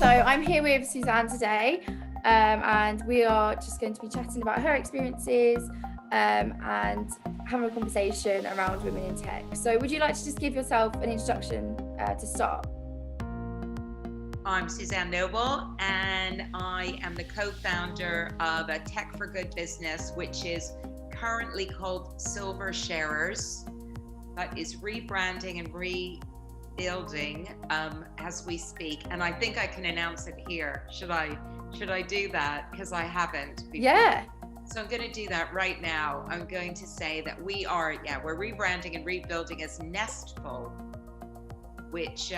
So I'm here with Suzanne today, and we are just going to be chatting about her experiences and having a conversation around women in tech. So would you like to just give yourself an introduction to start? I'm Suzanne Noble, and I am the co-founder of a Tech for Good business, which is currently called Silver Sharers, but is rebranding and rebuilding as we speak. And I think I can announce it here. Should I do that? Because I haven't before. Yeah. So I'm going to do that right now. I'm going to say that we're rebranding and rebuilding as Nestful, which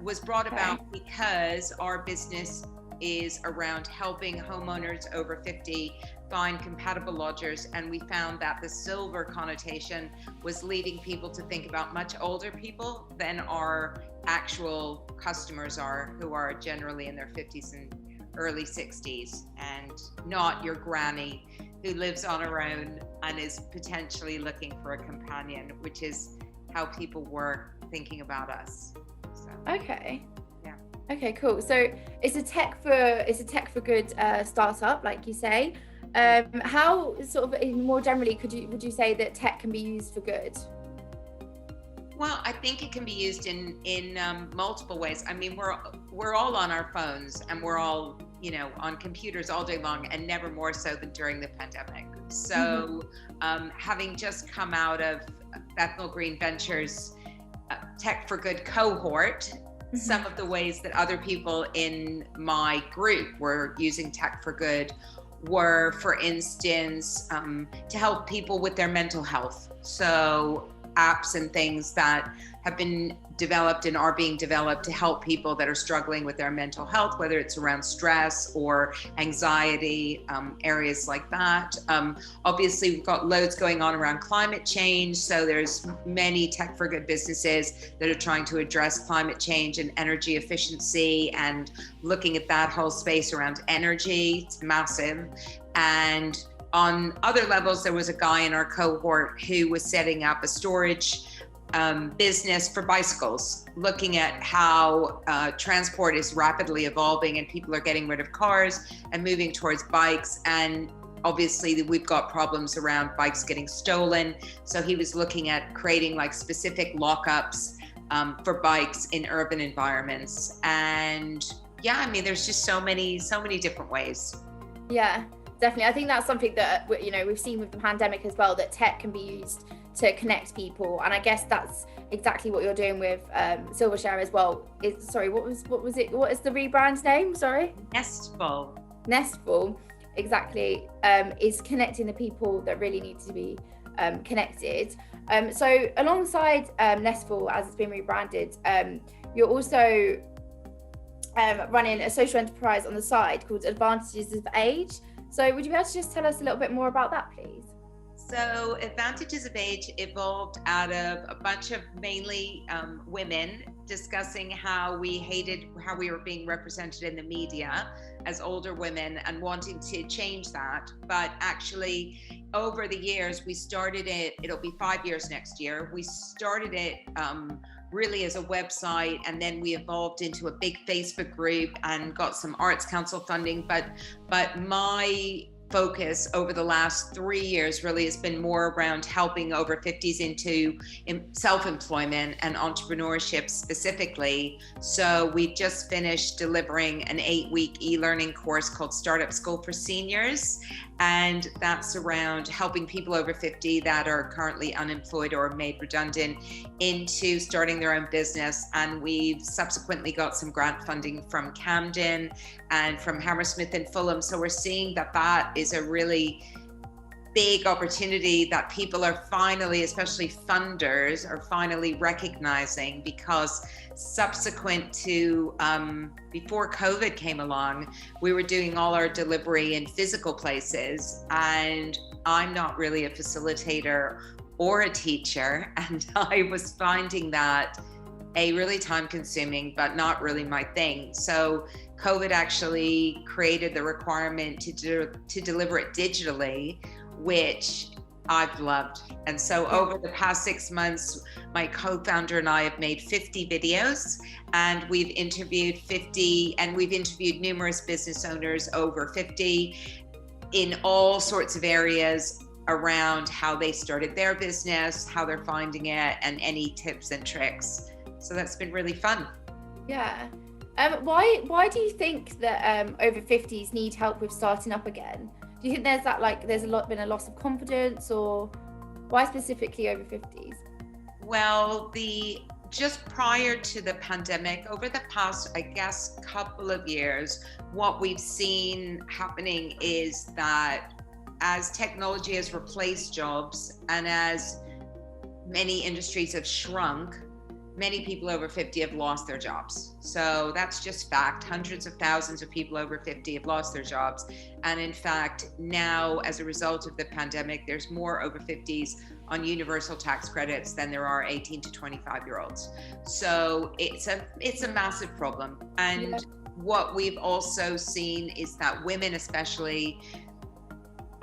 was brought about because our business is around helping homeowners over 50 find compatible lodgers, and we found that the silver connotation was leading people to think about much older people than our actual customers are, who are generally in their 50s and early 60s, and not your granny who lives on her own and is potentially looking for a companion, which is how people were thinking about us. So, Okay. yeah. Okay, cool. So it's a tech for good startup, like you say. How sort of more generally would you say that tech can be used for good? Well, I think it can be used in multiple ways. I mean, we're all on our phones, and we're all on computers all day long, and never more so than during the pandemic. So having just come out of Bethnal Green Ventures Tech for Good cohort, some of the ways that other people in my group were using Tech for Good were, for instance, to help people with their mental health. So apps and things that have been developed and are being developed to help people that are struggling with their mental health, whether it's around stress or anxiety, areas like that. Obviously, we've got loads going on around climate change. So there's many Tech for Good businesses that are trying to address climate change and energy efficiency and looking at that whole space around energy. It's massive. And on other levels, there was a guy in our cohort who was setting up a storage business for bicycles, looking at how transport is rapidly evolving and people are getting rid of cars and moving towards bikes. And obviously we've got problems around bikes getting stolen. So he was looking at creating like specific lockups for bikes in urban environments. And yeah, I mean, there's just so many different ways. Yeah, definitely. I think that's something that we've seen with the pandemic as well, that tech can be used to connect people, and I guess that's exactly what you're doing with Silvershare as well. What was it? What is the rebrand name? Sorry. Nestful, exactly. Is connecting the people that really need to be connected. So alongside Nestful, as it's been rebranded, you're also running a social enterprise on the side called Advantages of Age. So would you be able to just tell us a little bit more about that, please? So Advantages of Age evolved out of a bunch of mainly women discussing how we hated how we were being represented in the media as older women and wanting to change that. But actually, over the years, we started it, it'll be 5 years next year. We started it really as a website, and then we evolved into a big Facebook group and got some Arts Council funding. But my focus over the last 3 years really has been more around helping over 50s into self-employment and entrepreneurship specifically. So we just finished delivering an 8-week e-learning course called Startup School for Seniors. And that's around helping people over 50 that are currently unemployed or made redundant into starting their own business. And we've subsequently got some grant funding from Camden and from Hammersmith and Fulham. So we're seeing that is a really big opportunity that people are finally, especially funders, are finally recognizing, because subsequent to before COVID came along, we were doing all our delivery in physical places, and I'm not really a facilitator or a teacher, and I was finding that really time consuming, but not really my thing. So COVID actually created the requirement to deliver it digitally, which I've loved. And so over the past 6 months, my co-founder and I have made 50 videos, and we've interviewed numerous business owners over 50 in all sorts of areas around how they started their business, how they're finding it, and any tips and tricks. So that's been really fun. Yeah. Why do you think that over 50s need help with starting up again? Do you think there's been a loss of confidence, or why specifically over 50s? Well, just prior to the pandemic, over the past, I guess, couple of years, what we've seen happening is that as technology has replaced jobs and as many industries have shrunk, many people over 50 have lost their jobs. So that's just fact. Hundreds of thousands of people over 50 have lost their jobs. And in fact, now as a result of the pandemic, there's more over 50s on universal tax credits than there are 18 to 25-year-olds. So it's a massive problem. And what we've also seen is that women, especially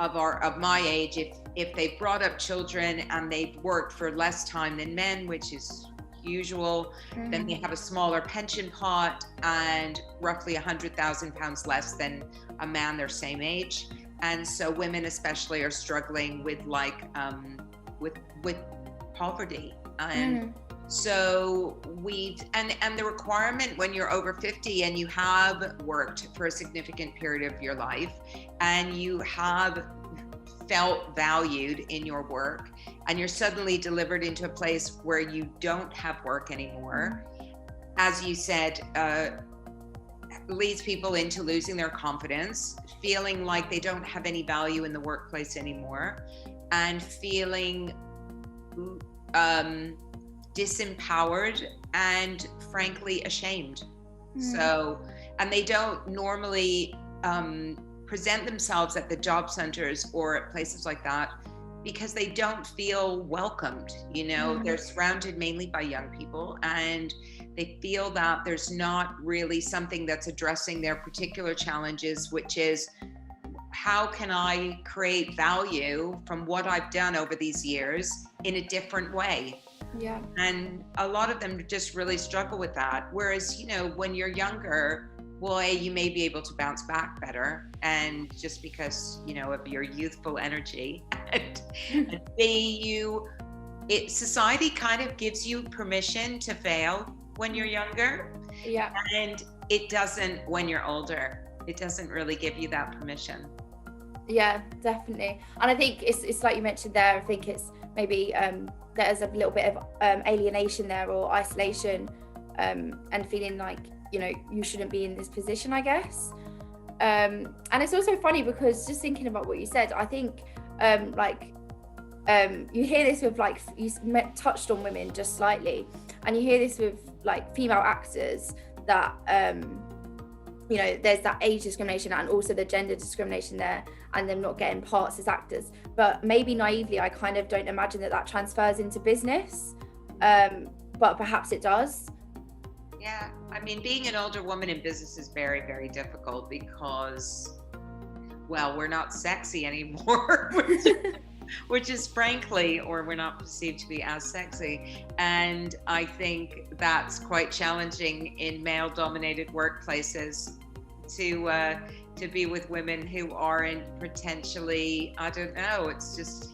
of my age, if they've brought up children and they've worked for less time than men, which is usual, then they have a smaller pension pot and roughly £100,000 less than a man their same age. And so women especially are struggling with with poverty. And so and the requirement when you're over 50 and you have worked for a significant period of your life and you have felt valued in your work, and you're suddenly delivered into a place where you don't have work anymore, as you said, leads people into losing their confidence, feeling like they don't have any value in the workplace anymore, and feeling disempowered and frankly ashamed. So, and they don't normally present themselves at the job centers or at places like that because they don't feel welcomed. They're surrounded mainly by young people, and they feel that there's not really something that's addressing their particular challenges, which is, how can I create value from what I've done over these years in a different way? Yeah. And a lot of them just really struggle with that. Whereas, when you're younger, well, A, you may be able to bounce back better, and just because, of your youthful energy, and B, society kind of gives you permission to fail when you're younger. Yeah. And it doesn't when you're older. It doesn't really give you that permission. Yeah, definitely. And I think it's like you mentioned there, I think it's maybe there's a little bit of alienation there, or isolation, and feeling like, you shouldn't be in this position, I guess. And it's also funny because just thinking about what you said, I think you hear this with, like, you touched on women just slightly, and you hear this with like female actors that there's that age discrimination and also the gender discrimination there, and them not getting parts as actors. But maybe naively, I kind of don't imagine that transfers into business, but perhaps it does. Yeah, I mean, being an older woman in business is very, very difficult because, well, we're not sexy anymore, which is frankly, or we're not perceived to be as sexy. And I think that's quite challenging in male-dominated workplaces to be with women who aren't potentially, I don't know, it's just,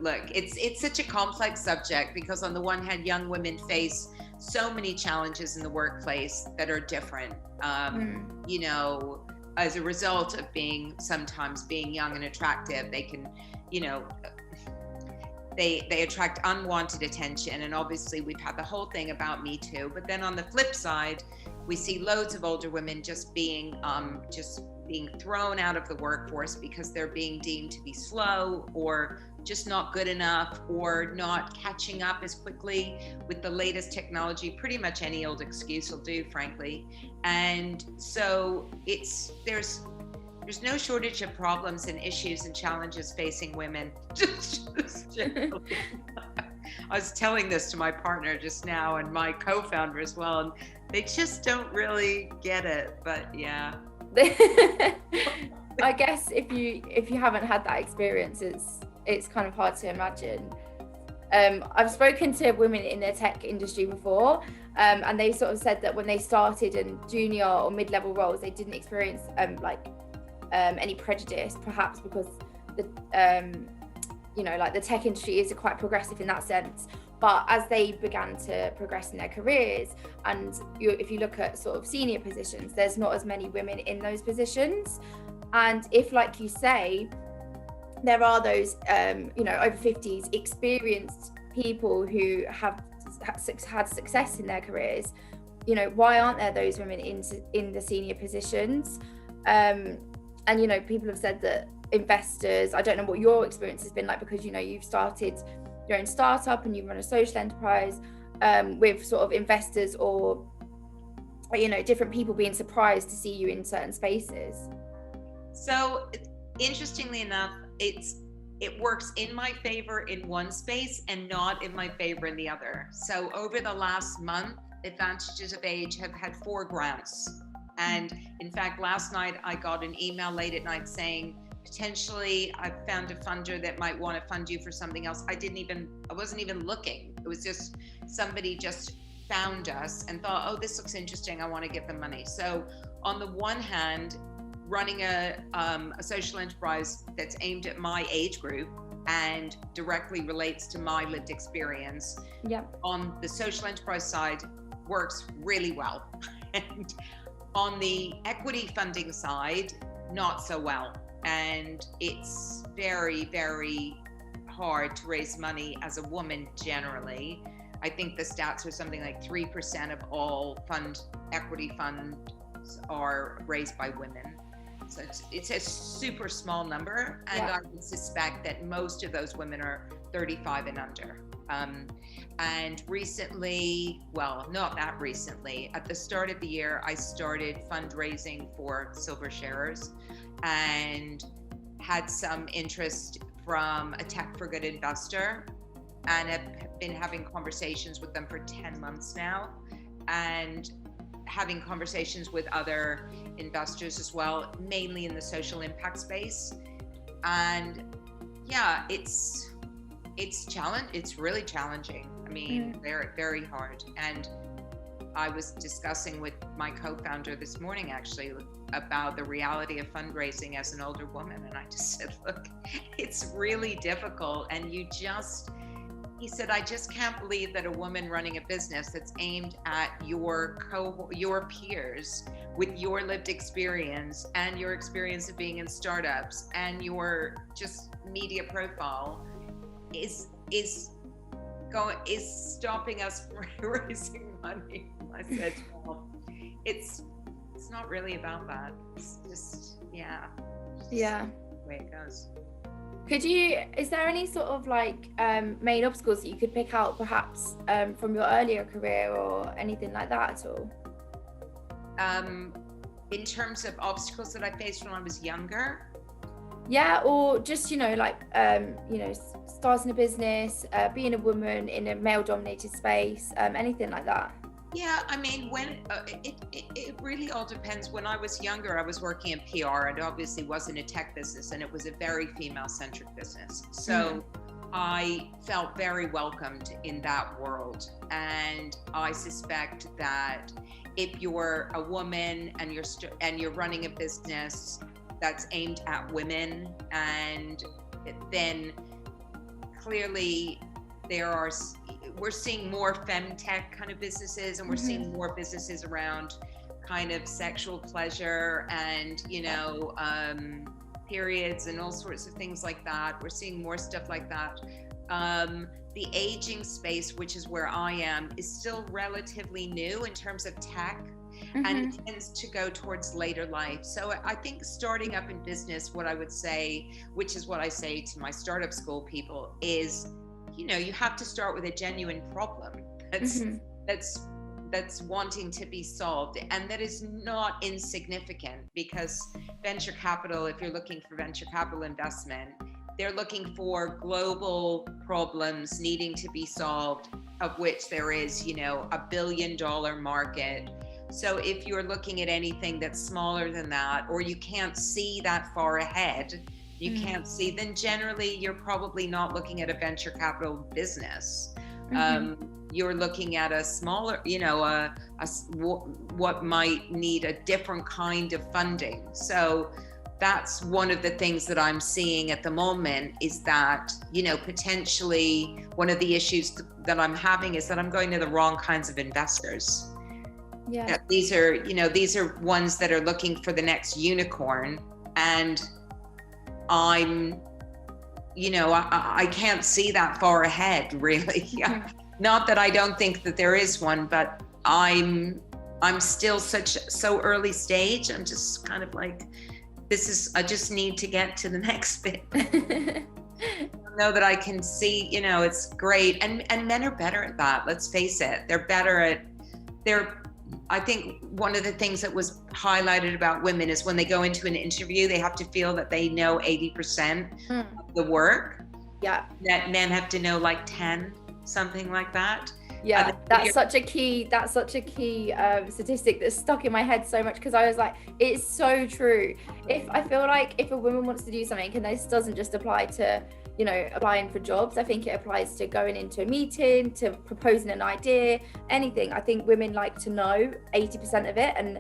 look, it's such a complex subject because on the one hand, young women face so many challenges in the workplace that are different, as a result of sometimes being young and attractive. They can, they attract unwanted attention. And obviously we've had the whole thing about Me Too, but then on the flip side, we see loads of older women just being thrown out of the workforce because they're being deemed to be slow or just not good enough or not catching up as quickly with the latest technology. Pretty much any old excuse will do, frankly. And so there's no shortage of problems and issues and challenges facing women. I was telling this to my partner just now and my co-founder as well, and they just don't really get it, but yeah. I guess if you haven't had that experience, it's kind of hard to imagine. I've spoken to women in the tech industry before, and they sort of said that when they started in junior or mid-level roles, they didn't experience any prejudice, perhaps because the like the tech industry is quite progressive in that sense. But as they began to progress in their careers, and if you look at sort of senior positions, there's not as many women in those positions. And if, like you say, there are those over 50s experienced people who have had success in their careers, why aren't there those women in the senior positions? And people have said that investors, I don't know what your experience has been like, because you've started your own startup and you run a social enterprise, with sort of investors or different people being surprised to see you in certain spaces. So interestingly enough, it works in my favor in one space and not in my favor in the other. So over the last month, Advantages of Age have had 4 grants. And in fact, last night I got an email late at night saying, potentially I've found a funder that might want to fund you for something else. I wasn't even looking. It was just somebody just found us and thought, oh, this looks interesting, I want to give them money. So on the one hand, running a social enterprise that's aimed at my age group and directly relates to my lived experience, on the social enterprise side works really well. And on the equity funding side, not so well. And it's very, very hard to raise money as a woman generally. I think the stats are something like 3% of all equity funds are raised by women. So it's a super small number, and I would suspect that most of those women are 35 and under. And recently, well, not that recently, at the start of the year, I started fundraising for silver sharers and had some interest from a Tech for Good investor, and have been having conversations with them for 10 months now, and having conversations with other investors as well, mainly in the social impact space. And it's really challenging. I mean, very, very hard. And I was discussing with my co-founder this morning actually about the reality of fundraising as an older woman, and I just said, look, it's really difficult. And he said, I just can't believe that a woman running a business that's aimed at your peers with your lived experience and your experience of being in startups and your just media profile is stopping us from raising money. I said, well, it's not really about that. It's just the way it goes. Is there any sort of main obstacles that you could pick out perhaps from your earlier career or anything like that at all? In terms of obstacles that I faced when I was younger? Yeah, or just, starting a business, being a woman in a male-dominated space, anything like that. Yeah, I mean, when it really all depends. When I was younger, I was working in PR, and obviously wasn't a tech business, and it was a very female-centric business. So I felt very welcomed in that world. And I suspect that if you're a woman and you're running a business that's aimed at women, and then clearly we're seeing more femtech kind of businesses, and we're seeing more businesses around kind of sexual pleasure and periods and all sorts of things like that. We're seeing more stuff like that. The aging space, which is where I am, is still relatively new in terms of tech, and it tends to go towards later life. So I think starting up in business, what I would say, which is what I say to my startup school people, is you have to start with a genuine problem that's wanting to be solved, and that is not insignificant, because venture capital, if you're looking for venture capital investment, they're looking for global problems needing to be solved, of which there is, $1 billion market. So if you're looking at anything that's smaller than that, or you can't see that far ahead, you can't see, then generally you're probably not looking at a venture capital business. You're looking at a smaller, what might need a different kind of funding. So that's one of the things that I'm seeing at the moment, is that, potentially one of the issues that I'm having is that I'm going to the wrong kinds of investors. Yeah. These are ones that are looking for the next unicorn, and I can't see that far ahead, really. Not that I don't think that there is one, but I'm still so early stage. I'm just kind of like, I just need to get to the next bit. I know that I can see, it's great. And men are better at that. Let's face it. I think one of the things that was highlighted about women is when they go into an interview, they have to feel that they know 80% of the work. Yeah. That men have to know like 10, something like that. Yeah, that's such a key statistic that's stuck in my head so much, because I was like, it's so true. I feel like if a woman wants to do something, and this doesn't just apply to, applying for jobs, I think it applies to going into a meeting, to proposing an idea, anything. I think women like to know 80% of it and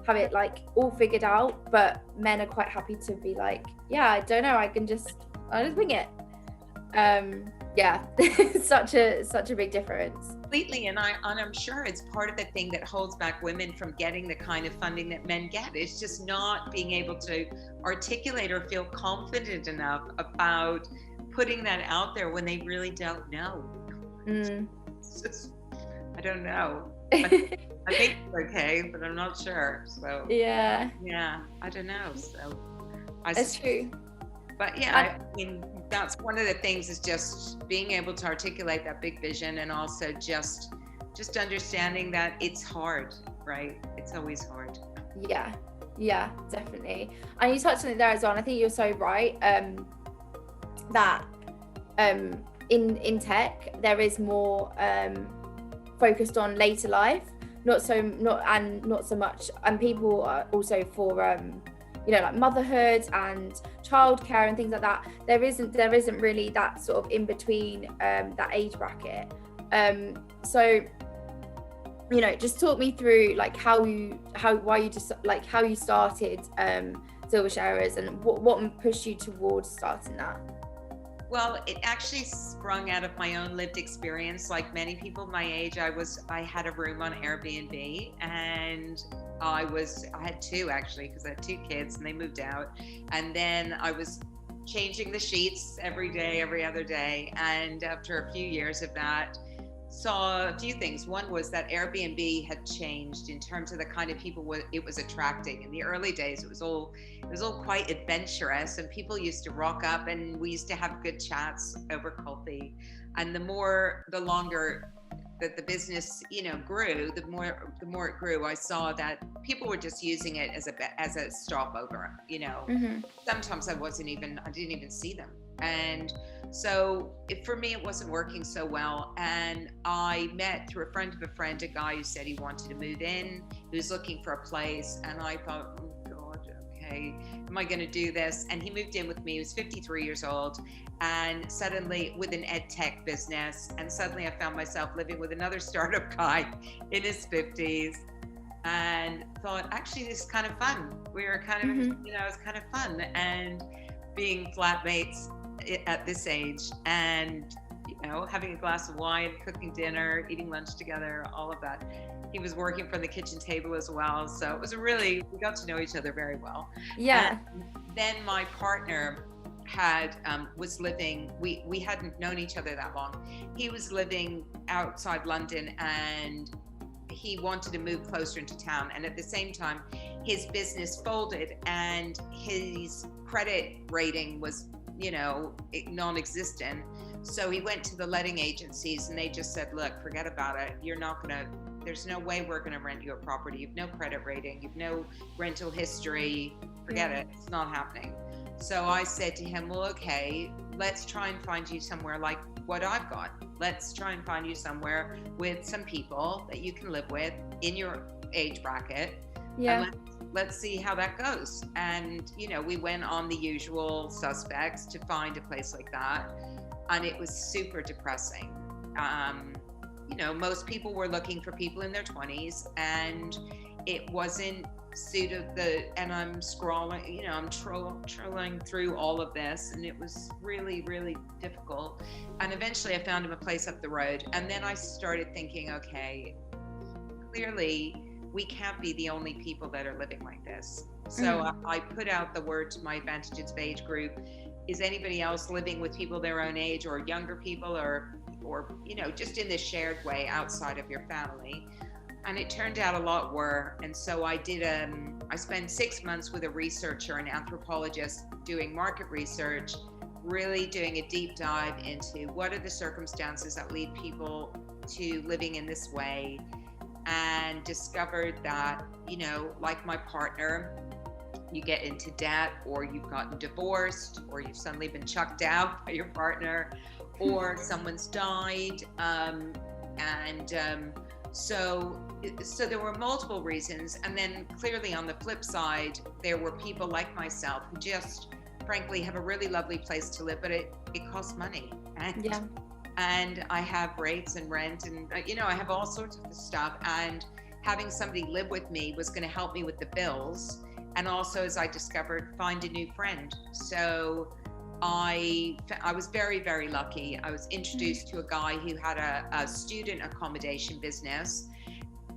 have it like all figured out, but men are quite happy to be like, yeah, I don't know, I'll just wing it. Yeah, such a big difference. Completely, and I'm sure it's part of the thing that holds back women from getting the kind of funding that men get. It's just not being able to articulate or feel confident enough about putting that out there when they really don't know. It's just, I don't know. I think it's okay, but I'm not sure. So yeah, I don't know. So that's true. But yeah, I mean, that's one of the things, is just being able to articulate that big vision, and also just understanding that it's hard, right? It's always hard. Yeah, definitely. And you touched on it there as well, and I think you're so right, that in tech there is more focused on later life, not so much, and people are also for like motherhood and childcare and things like that. There isn't really that sort of in between that age bracket. So just talk me through like how you started Silver Sharers, and what pushed you towards starting that. Well, it actually sprung out of my own lived experience. Like many people my age, I had a room on Airbnb, and I had two actually, because I had two kids and they moved out. And then I was changing the sheets every day, every other day. And after a few years of that, saw a few things. One was that Airbnb had changed in terms of the kind of people it was attracting. In the early days, it was all quite adventurous, and people used to rock up, and we used to have good chats over coffee. And the longer that the business, grew, the more it grew, I saw that people were just using it as a stopover. Sometimes I didn't even see them. And so for me, it wasn't working so well. And I met, through a friend of a friend, a guy who said he wanted to move in. He was looking for a place. And I thought, oh God, okay, am I going to do this? And he moved in with me. He was 53 years old, and suddenly with an ed tech business. And suddenly I found myself living with another startup guy in his 50s, and thought, actually, this is kind of fun. We were kind of, it's kind of fun. And being flatmates at this age, and having a glass of wine, cooking dinner, eating lunch together, all of that. He was working from the kitchen table as well, so it was we got to know each other very well. And then my partner was living, we hadn't known each other that long. He was living outside London, and he wanted to move closer into town, and at the same time his business folded, and his credit rating was non-existent. So he went to the letting agencies, and they just said, look, forget about it. There's no way we're going to rent you a property. You've no credit rating. You've no rental history. Forget it. It's not happening. So I said to him, well, okay, let's try and find you somewhere like what I've got. Let's try and find you somewhere with some people that you can live with in your age bracket, Yeah. and let's see how that goes. And we went on the usual suspects to find a place like that, and it was super depressing. Most people were looking for people in their 20s, and it wasn't and I'm scrolling, I'm trolling through all of this, and it was really, really difficult. And eventually I found him a place up the road, and then I started thinking, okay, clearly we can't be the only people that are living like this. So I put out the word to my Advantages of Age group. Is anybody else living with people their own age, or younger people, or just in this shared way outside of your family? And it turned out a lot were. And so I spent 6 months with a researcher, an anthropologist, doing market research, really doing a deep dive into what are the circumstances that lead people to living in this way, and discovered that, like my partner, you get into debt, or you've gotten divorced, or you've suddenly been chucked out by your partner, or someone's died. So there were multiple reasons. And then clearly on the flip side, there were people like myself who just frankly have a really lovely place to live, but it costs money. And I have rates and rent, and I have all sorts of stuff, and having somebody live with me was going to help me with the bills, and also, as I discovered, find a new friend. So I was very, very lucky. I was introduced to a guy who had a student accommodation business,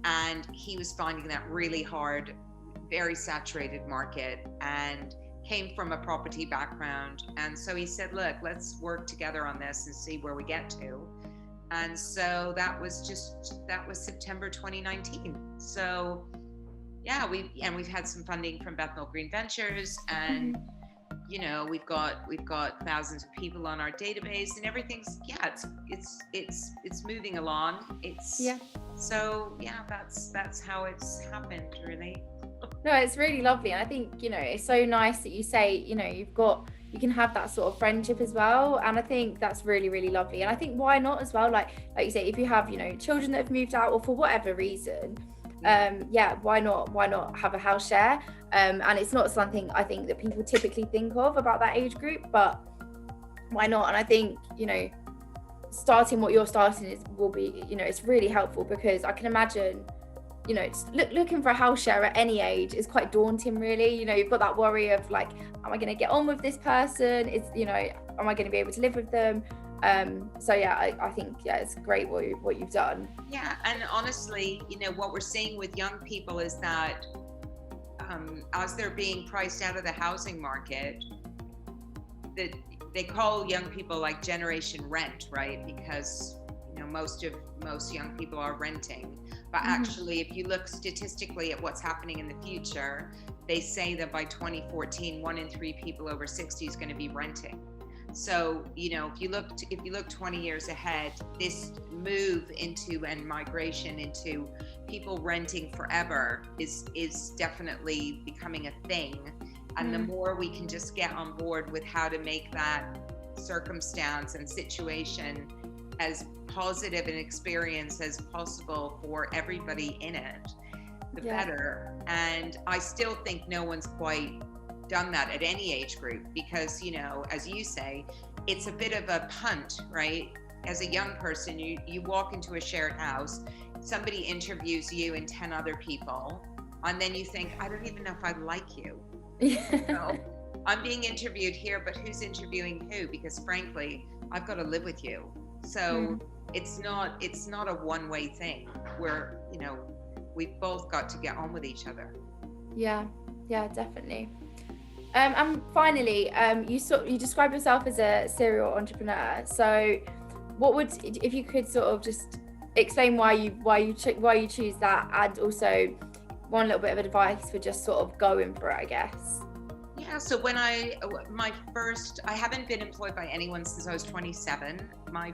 and he was finding that really hard, very saturated market, and came from a property background. And so he said, look, let's work together on this and see where we get to. And so that was September 2019. So yeah, we've had some funding from Bethnal Green Ventures, and we've got thousands of people on our database, and everything's it's moving along. So yeah, that's how it's happened, really. No, it's really lovely. And I think, it's so nice that you say, you can have that sort of friendship as well. And I think that's really, really lovely. And I think why not as well? Like you say, if you have, children that have moved out, or for whatever reason, why not have a house share? And it's not something I think that people typically think of about that age group, but why not? And I think, starting what you're starting will be, it's really helpful, because I can imagine, looking for a house share at any age is quite daunting, really. You've got that worry of like, am I going to get on with this person? Am I going to be able to live with them? So yeah, I think it's great what you've done. Yeah, and honestly, what we're seeing with young people is that as they're being priced out of the housing market, that they call young people like generation rent, right? Because most young people are renting. But actually, if you look statistically at what's happening in the future, they say that by 2014, 1 in 3 people over 60 is going to be renting. So, if you look 20 years ahead, this move into and migration into people renting forever is definitely becoming a thing. And the more we can just get on board with how to make that circumstance and situation as positive an experience as possible for everybody in it, the better. And I still think no one's quite done that at any age group, because as you say, it's a bit of a punt, right? As a young person, you walk into a shared house, somebody interviews you and 10 other people, and then you think, I don't even know if I like you. I'm being interviewed here, but who's interviewing who? Because frankly, I've got to live with you. So it's not a one-way thing where we've both got to get on with each other. Yeah, definitely. And finally, you describe yourself as a serial entrepreneur. So if you could sort of just explain why you choose that, and also one little bit of advice for just sort of going for it, I guess. Yeah, so when I haven't been employed by anyone since I was 27. My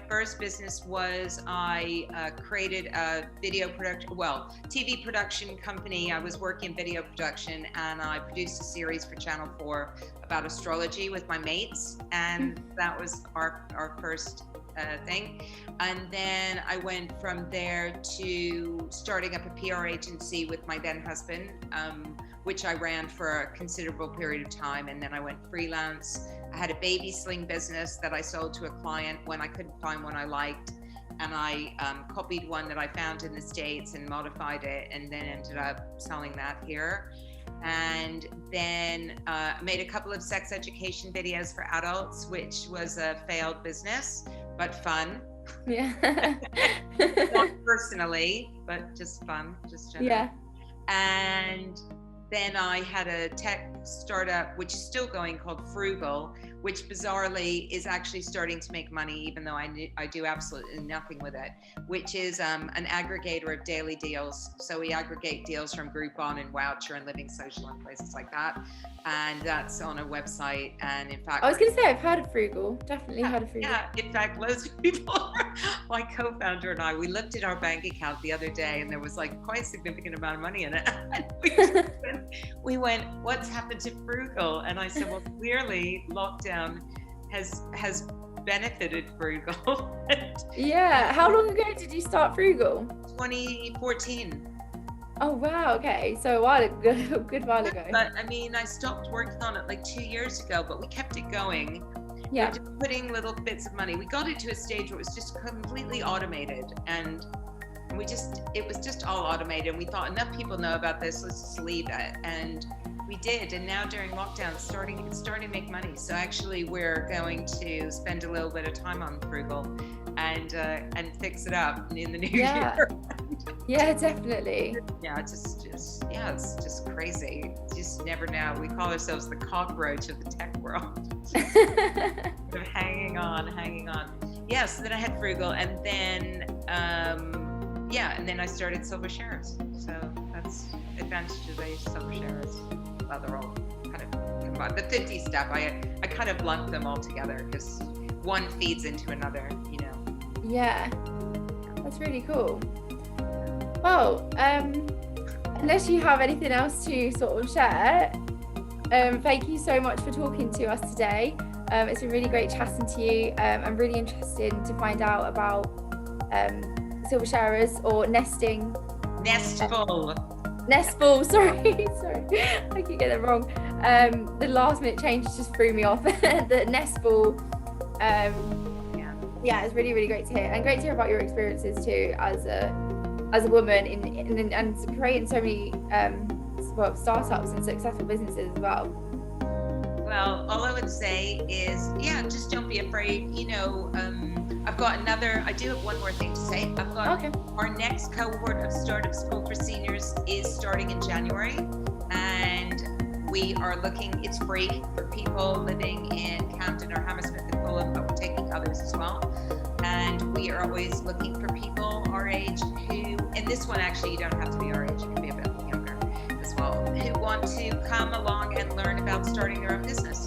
first business was I created a TV production company. I was working in video production, and I produced a series for Channel 4 about astrology with my mates, and that was our first thing. And then I went from there to starting up a PR agency with my then husband, which I ran for a considerable period of time. And then I went freelance. I had a baby sling business that I sold to a client when I couldn't find one I liked. And I copied one that I found in the States and modified it, and then ended up selling that here. And then made a couple of sex education videos for adults, which was a failed business, but fun. Yeah. Not personally, but just fun, just generally. Yeah. And then I had a tech startup, which is still going, called Frugal, which bizarrely is actually starting to make money, even though I do absolutely nothing with it, which is an aggregator of daily deals. So we aggregate deals from Groupon and Voucher and Living Social and places like that. And that's on a website. And in fact, I was going to say, I've heard of Frugal. Definitely heard of Frugal. Yeah, in fact, loads of people, my co-founder and I, we looked at our bank account the other day and there was like quite a significant amount of money in it. And we went, what's happened to Frugal? And I said, well, clearly lockdown has benefited Frugal. Yeah. How long ago did you start Frugal? 2014. Oh, wow. Okay. So a while ago, a good while ago. But I mean, I stopped working on it like 2 years ago, but we kept it going. Yeah. Just putting little bits of money. We got it to a stage where it was just completely automated, and it was just all automated. And we thought, enough people know about this, let's just leave it. And we did. And now during lockdown, it's starting to make money. So actually we're going to spend a little bit of time on Frugal and fix it up in the new year. Yeah, definitely. Yeah, it's just crazy. You just never know. We call ourselves the cockroach of the tech world. Sort of hanging on. Yeah, so then I had Frugal, and then and then I started Silver Shares. So that's Advantages Age, Silver Shares. Well, they're all kind of combined. The 50 stuff, I kind of lumped them all together because one feeds into another, you know. Yeah, that's really cool. Well, unless you have anything else to sort of share, thank you so much for talking to us today. It's been really great chatting to you. I'm really interested to find out about silver sharers or nesting. Nestful, sorry. I keep getting it wrong. The last minute change just threw me off. The nestful. Yeah, it's really, really great to hear, and great to hear about your experiences too as a woman and creating so many startups and successful businesses as well. Well, all I would say is, just don't be afraid. You know, I do have one more thing to say. I've got our next cohort of Startup School for Seniors is starting in January, and we are looking, it's free for people living in Camden or Hammersmith and Fulham, but we're taking others as well. And we are always looking for people our age who, and this one actually, you don't have to be our age, you can be a bit younger as well, who want to come along and learn about starting their own business.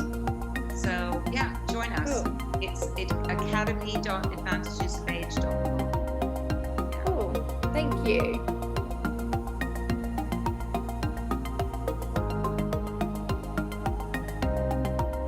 So yeah, join us. Cool. It's academy.advantagesofage.com. Cool. Thank you.